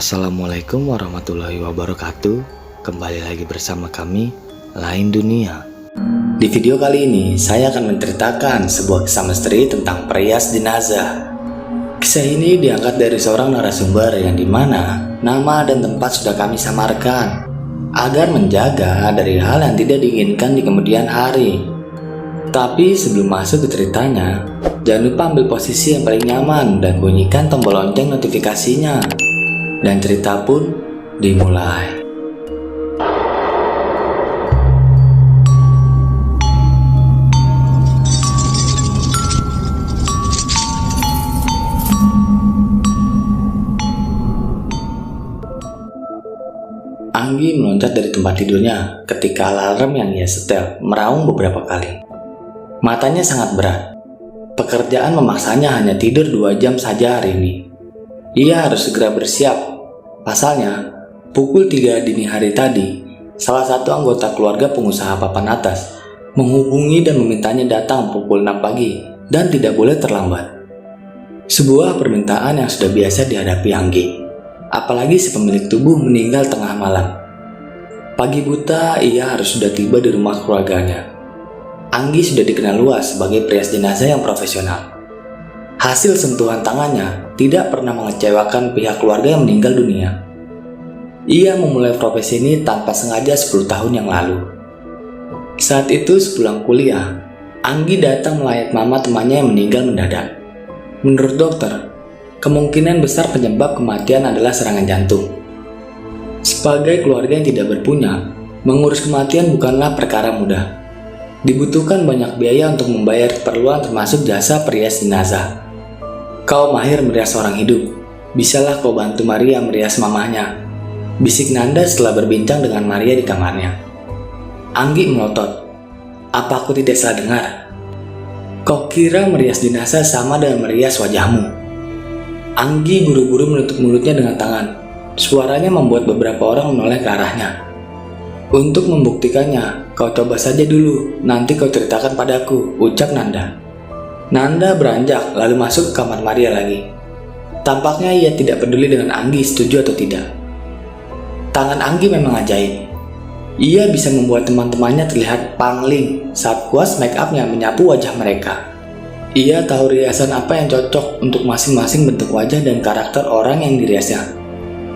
Assalamualaikum warahmatullahi wabarakatuh. Kembali lagi bersama kami, Lain Dunia. Di video kali ini, saya akan menceritakan sebuah kisah misteri tentang perias jenazah. Kisah ini diangkat dari seorang narasumber yang dimana nama dan tempat sudah kami samarkan agar menjaga dari hal yang tidak diinginkan di kemudian hari. Tapi sebelum masuk ke ceritanya, jangan lupa ambil posisi yang paling nyaman dan bunyikan tombol lonceng notifikasinya. Dan cerita pun dimulai. Anggi meloncat dari tempat tidurnya ketika alarm yang ia setel meraung beberapa kali. Matanya sangat berat. Pekerjaan memaksanya hanya tidur 2 jam saja hari ini. Ia harus segera bersiap. Pasalnya, pukul 3 dini hari tadi, salah satu anggota keluarga pengusaha papan atas menghubungi dan memintanya datang pukul 6 pagi dan tidak boleh terlambat. Sebuah permintaan yang sudah biasa dihadapi Anggi, apalagi si pemilik tubuh meninggal tengah malam. Pagi buta, ia harus sudah tiba di rumah keluarganya. Anggi sudah dikenal luas sebagai perias jenazah yang profesional. Hasil sentuhan tangannya tidak pernah mengecewakan pihak keluarga yang meninggal dunia. Ia memulai profesi ini tanpa sengaja 10 tahun yang lalu. Saat itu sepulang kuliah, Anggi datang melayat mama temannya yang meninggal mendadak. Menurut dokter, kemungkinan besar penyebab kematian adalah serangan jantung. Sebagai keluarga yang tidak berpunya, mengurus kematian bukanlah perkara mudah. Dibutuhkan banyak biaya untuk membayar keperluan termasuk jasa perias jenazah. Kau mahir merias orang hidup, bisalah kau bantu Maria merias mamahnya, bisik Nanda setelah berbincang dengan Maria di kamarnya. Anggi melotot. Apa aku tidak salah dengar? Kau kira merias jenazah sama dengan merias wajahmu? Anggi buru-buru menutup mulutnya dengan tangan. Suaranya membuat beberapa orang menoleh ke arahnya. Untuk membuktikannya, kau coba saja dulu, nanti kau ceritakan padaku, ucap Nanda. Nanda beranjak lalu masuk ke kamar Maria lagi. Tampaknya ia tidak peduli dengan Anggi setuju atau tidak. Tangan Anggi memang ajaib. Ia bisa membuat teman-temannya terlihat pangling saat kuas make upnya menyapu wajah mereka. Ia tahu riasan apa yang cocok untuk masing-masing bentuk wajah dan karakter orang yang diriasnya.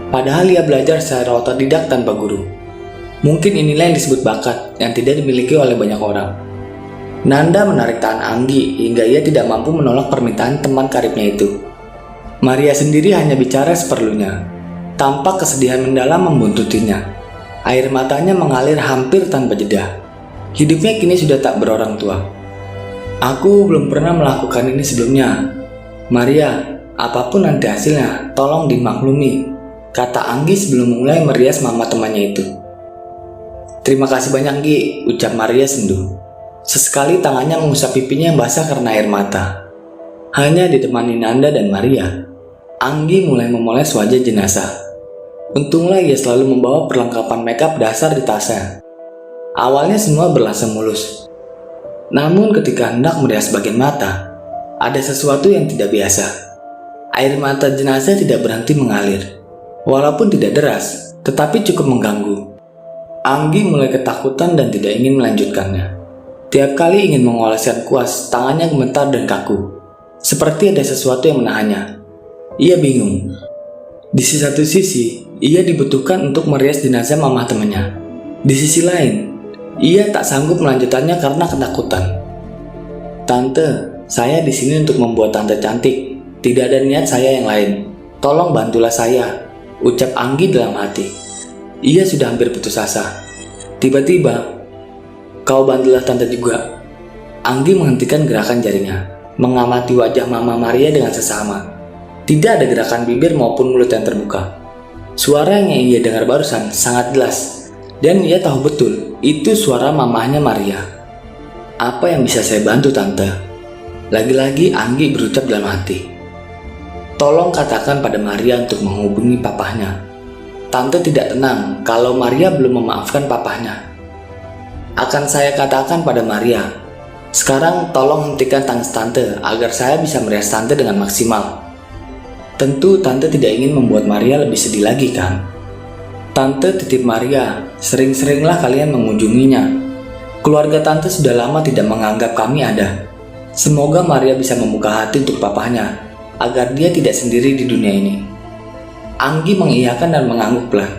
Padahal ia belajar secara otodidak tanpa guru. Mungkin inilah yang disebut bakat yang tidak dimiliki oleh banyak orang. Nanda menarik tangan Anggi hingga ia tidak mampu menolak permintaan teman karibnya itu. Maria sendiri hanya bicara seperlunya. Tampak kesedihan mendalam membuntutinya. Air matanya mengalir hampir tanpa jeda. Hidupnya kini sudah tak berorang tua. Aku belum pernah melakukan ini sebelumnya. Maria, apapun nanti hasilnya, tolong dimaklumi, kata Anggi sebelum memulai merias mama temannya itu. Terima kasih banyak Gi, ucap Maria sendu. Sesekali tangannya mengusap pipinya yang basah karena air mata. Hanya ditemani Nanda dan Maria, Anggi mulai memoles wajah jenazah. Untunglah ia selalu membawa perlengkapan makeup dasar di tasnya. Awalnya semua berlangsung mulus. Namun ketika hendak merias bagian mata, ada sesuatu yang tidak biasa. Air mata jenazah tidak berhenti mengalir. Walaupun tidak deras, tetapi cukup mengganggu. Anggi mulai ketakutan dan tidak ingin melanjutkannya. Tiap kali ingin mengoleskan kuas, tangannya gemetar dan kaku. Seperti ada sesuatu yang menahannya. Ia bingung. Di satu sisi, ia dibutuhkan untuk merias jenazah mama temannya. Di sisi lain, ia tak sanggup melanjutkannya karena ketakutan. Tante, saya di sini untuk membuat tante cantik. Tidak ada niat saya yang lain. Tolong bantulah saya, ucap Anggi dalam hati. Ia sudah hampir putus asa. Tiba-tiba, kau bantulah tante juga. Anggi menghentikan gerakan jarinya, mengamati wajah Mama Maria dengan sesama. Tidak ada gerakan bibir maupun mulut yang terbuka. Suara yang ia dengar barusan sangat jelas, dan ia tahu betul itu suara mamahnya Maria. Apa yang bisa saya bantu, Tante? Lagi-lagi Anggi berucap dalam hati. Tolong katakan pada Maria untuk menghubungi papahnya. Tante tidak tenang kalau Maria belum memaafkan papahnya. Akan saya katakan pada Maria. Sekarang tolong hentikan tangis Tante agar saya bisa merias Tante dengan maksimal. Tentu Tante tidak ingin membuat Maria lebih sedih lagi, kan? Tante titip Maria, sering-seringlah kalian mengunjunginya. Keluarga Tante sudah lama tidak menganggap kami ada. Semoga Maria bisa membuka hati untuk papahnya, agar dia tidak sendiri di dunia ini. Anggi mengiyakan dan mengangguk pelan.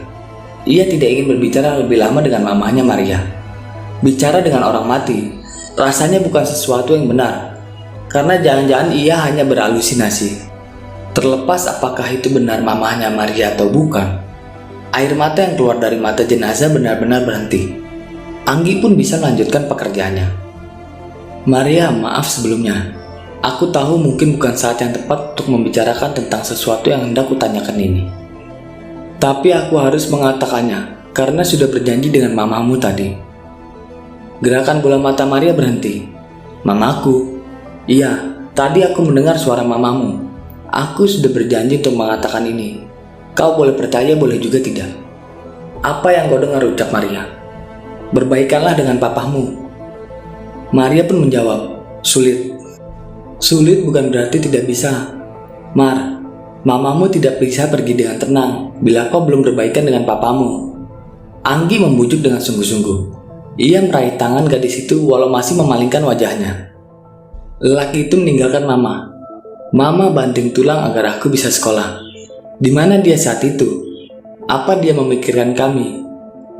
Ia tidak ingin berbicara lebih lama dengan mamahnya Maria. Bicara dengan orang mati rasanya bukan sesuatu yang benar, karena jangan-jangan ia hanya berhalusinasi. Terlepas apakah itu benar mamahnya Maria atau bukan, air mata yang keluar dari mata jenazah benar-benar berhenti. Anggi pun bisa melanjutkan pekerjaannya. Maria, maaf sebelumnya. Aku tahu mungkin bukan saat yang tepat untuk membicarakan tentang sesuatu yang hendak kutanyakan ini. Tapi aku harus mengatakannya, karena sudah berjanji dengan mamamu tadi. Gerakan bola mata Maria berhenti. Mamaku? Iya, tadi aku mendengar suara mamamu. Aku sudah berjanji untuk mengatakan ini. Kau boleh percaya, boleh juga tidak. Apa yang kau dengar, ucap Maria. Berbaikanlah dengan papahmu. Maria pun menjawab, sulit. Sulit bukan berarti tidak bisa. Mar, mamamu tidak bisa pergi dengan tenang bila kau belum berbaikan dengan papamu. Anggi membujuk dengan sungguh-sungguh. Ia meraih tangan gadis itu walau masih memalingkan wajahnya. Lelaki itu meninggalkan Mama. Mama banting tulang agar aku bisa sekolah. Di mana dia saat itu? Apa dia memikirkan kami?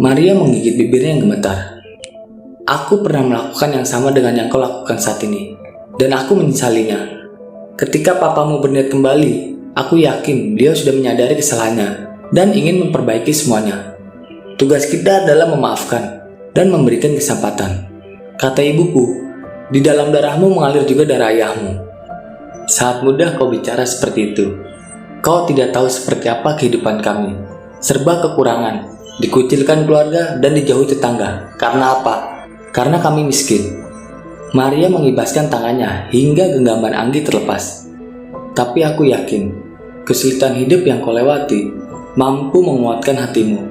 Maria menggigit bibirnya yang gemetar. Aku pernah melakukan yang sama dengan yang kau lakukan saat ini, dan aku menyesalinya. Ketika papamu berniat kembali, aku yakin dia sudah menyadari kesalahannya dan ingin memperbaiki semuanya. Tugas kita adalah memaafkan dan memberikan kesempatan. Kata ibuku, di dalam darahmu mengalir juga darah ayahmu. Saat muda kau bicara seperti itu. Kau tidak tahu seperti apa kehidupan kami. Serba kekurangan, dikucilkan keluarga dan dijauhi tetangga. Karena apa? Karena kami miskin. Maria mengibaskan tangannya hingga genggaman Anggi terlepas. Tapi aku yakin, kesulitan hidup yang kau lewati mampu menguatkan hatimu.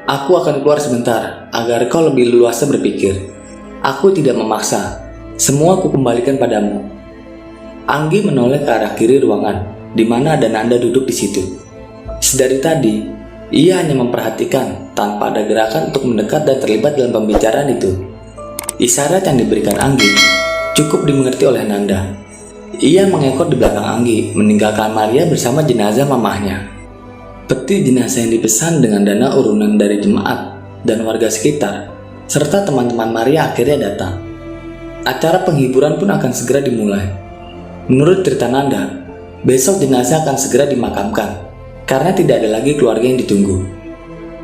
Aku akan keluar sebentar agar kau lebih leluasa berpikir. Aku tidak memaksa. Semua aku kembalikan padamu. Anggi menoleh ke arah kiri ruangan, di mana ada Nanda duduk di situ. Sedari tadi, ia hanya memperhatikan tanpa ada gerakan untuk mendekat dan terlibat dalam pembicaraan itu. Isyarat yang diberikan Anggi cukup dimengerti oleh Nanda. Ia mengekor di belakang Anggi, meninggalkan Maria bersama jenazah mamahnya. Peti jenazah yang dipesan dengan dana urunan dari jemaat dan warga sekitar, serta teman-teman Maria akhirnya datang. Acara penghiburan pun akan segera dimulai. Menurut cerita Nanda, besok jenazah akan segera dimakamkan, karena tidak ada lagi keluarga yang ditunggu.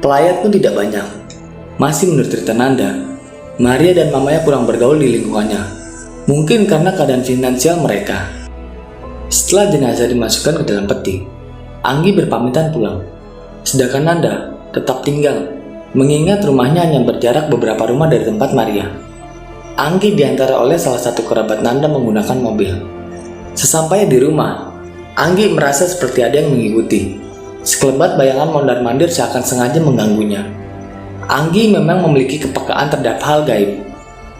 Pelayat pun tidak banyak. Masih menurut cerita Nanda, Maria dan mamanya kurang bergaul di lingkungannya, mungkin karena keadaan finansial mereka. Setelah jenazah dimasukkan ke dalam peti, Anggi berpamitan pulang, sedangkan Nanda tetap tinggal, mengingat rumahnya hanya berjarak beberapa rumah dari tempat Maria. Anggi diantar oleh salah satu kerabat Nanda menggunakan mobil. Sesampainya di rumah, Anggi merasa seperti ada yang mengikuti. Sekelebat bayangan mondar-mandir seakan sengaja mengganggunya. Anggi memang memiliki kepekaan terhadap hal gaib,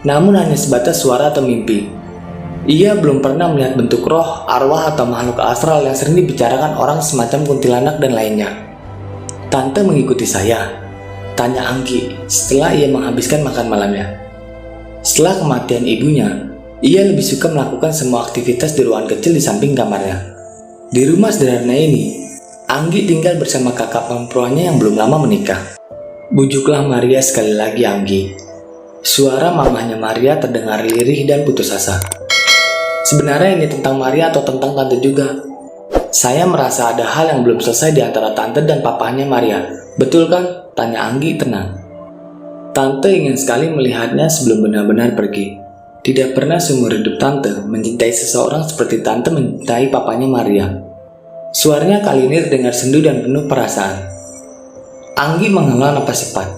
namun hanya sebatas suara atau mimpi. Ia belum pernah melihat bentuk roh, arwah, atau makhluk astral yang sering dibicarakan orang semacam kuntilanak dan lainnya. Tante mengikuti saya, tanya Anggi setelah ia menghabiskan makan malamnya. Setelah kematian ibunya, ia lebih suka melakukan semua aktivitas di ruangan kecil di samping kamarnya. Di rumah sederhana ini, Anggi tinggal bersama kakak perempuannya yang belum lama menikah. Bujuklah Maria sekali lagi, Anggi. Suara mamahnya Maria terdengar lirih dan putus asa. Sebenarnya ini tentang Maria atau tentang tante juga? Saya merasa ada hal yang belum selesai di antara tante dan papahnya Maria. Betul kan? Tanya Anggi tenang. Tante ingin sekali melihatnya sebelum benar-benar pergi. Tidak pernah seumur hidup Tante mencintai seseorang seperti Tante mencintai papanya Maria. Suaranya kali ini terdengar sendu dan penuh perasaan. Anggi menghela napas cepat.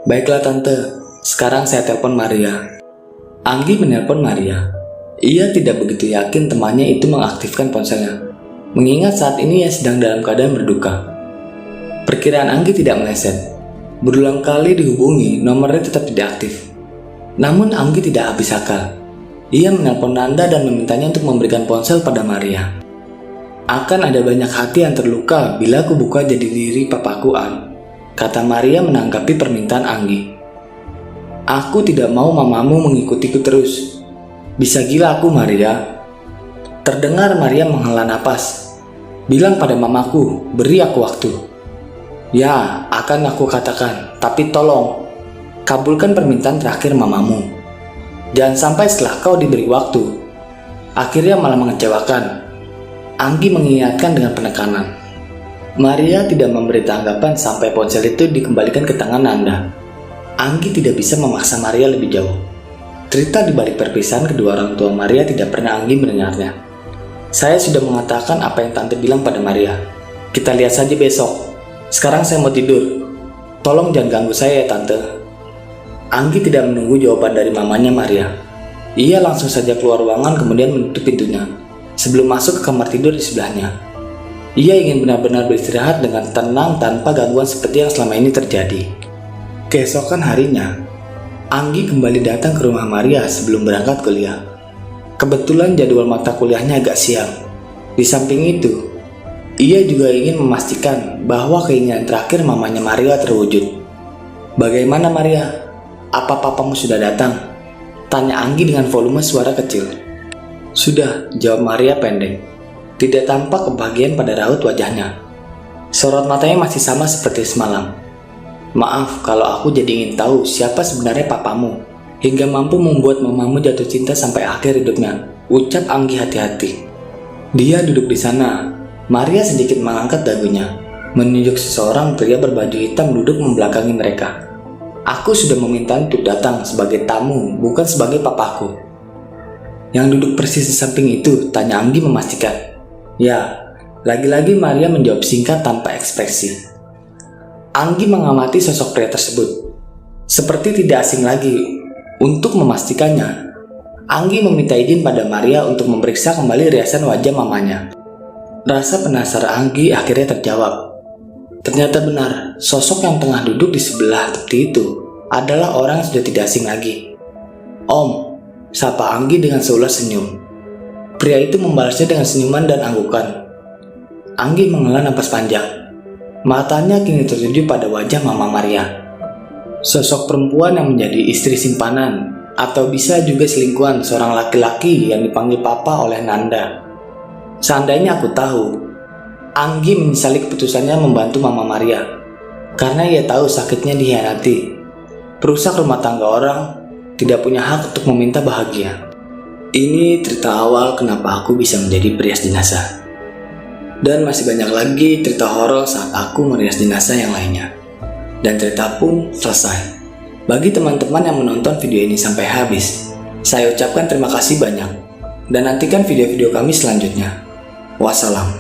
Baiklah Tante, sekarang saya telepon Maria. Anggi menelpon Maria. Ia tidak begitu yakin temannya itu mengaktifkan ponselnya, mengingat saat ini ia sedang dalam keadaan berduka. Perkiraan Anggi tidak meleset. Berulang kali dihubungi, nomornya tetap tidak aktif. Namun Anggi tidak habis akal. Ia menelpon Nanda dan memintanya untuk memberikan ponsel pada Maria. Akan ada banyak hati yang terluka bila aku buka jadi diri papaku An, kata Maria menanggapi permintaan Anggi. Aku tidak mau mamamu mengikutiku terus. Bisa gila aku Maria. Terdengar Maria menghela napas. Bilang pada mamaku, beri aku waktu. Ya, akan aku katakan, tapi tolong kabulkan permintaan terakhir mamamu. Jangan sampai setelah kau diberi waktu, akhirnya malah mengecewakan. Anggi mengingatkan dengan penekanan. Maria tidak memberi tanggapan sampai ponsel itu dikembalikan ke tangan Nanda. Anggi tidak bisa memaksa Maria lebih jauh. Cerita di balik perpisahan kedua orang tua Maria tidak pernah Anggi mendengarnya. Saya sudah mengatakan apa yang Tante bilang pada Maria. Kita lihat saja besok. Sekarang saya mau tidur. Tolong jangan ganggu saya ya Tante. Anggi tidak menunggu jawaban dari mamanya Maria. Ia langsung saja keluar ruangan kemudian menutup pintunya sebelum masuk ke kamar tidur di sebelahnya. Ia ingin benar-benar beristirahat dengan tenang tanpa gangguan seperti yang selama ini terjadi. Keesokan harinya, Anggi kembali datang ke rumah Maria sebelum berangkat kuliah. Kebetulan jadwal mata kuliahnya agak siang. Di samping itu, ia juga ingin memastikan bahwa keinginan terakhir mamanya Maria terwujud. Bagaimana Maria? Apa papamu sudah datang? Tanya Anggi dengan volume suara kecil. Sudah, jawab Maria pendek. Tidak tampak kebahagiaan pada raut wajahnya. Sorot matanya masih sama seperti semalam. Maaf kalau aku jadi ingin tahu siapa sebenarnya papamu, hingga mampu membuat mamamu jatuh cinta sampai akhir hidupnya, ucap Anggi hati-hati. Dia duduk di sana. Maria sedikit mengangkat dagunya, menunjuk seseorang pria berbaju hitam duduk membelakangi mereka. Aku sudah meminta untuk datang sebagai tamu, bukan sebagai papaku. Yang duduk persis di samping itu, tanya Anggi memastikan. Ya, lagi-lagi Maria menjawab singkat tanpa ekspresi. Anggi mengamati sosok pria tersebut. Seperti tidak asing lagi. Untuk memastikannya, Anggi meminta izin pada Maria untuk memeriksa kembali riasan wajah mamanya. Rasa penasaran Anggi akhirnya terjawab. Ternyata benar, sosok yang tengah duduk di sebelah tepi itu adalah orang yang sudah tidak asing lagi. Om, sapa Anggi dengan seulas senyum. Pria itu membalasnya dengan senyuman dan anggukan. Anggi menghela napas panjang. Matanya kini tertuju pada wajah Mama Maria. Sosok perempuan yang menjadi istri simpanan, atau bisa juga selingkuhan seorang laki-laki yang dipanggil Papa oleh Nanda. Seandainya aku tahu, Anggi menyesali keputusannya membantu Mama Maria karena ia tahu sakitnya dikhianati. Perusak rumah tangga orang tidak punya hak untuk meminta bahagia. Ini cerita awal kenapa aku bisa menjadi perias jenazah. Dan masih banyak lagi cerita horor saat aku merias jenazah yang lainnya. Dan cerita pun selesai. Bagi teman-teman yang menonton video ini sampai habis, saya ucapkan terima kasih banyak. Dan nantikan video-video kami selanjutnya. Wassalam.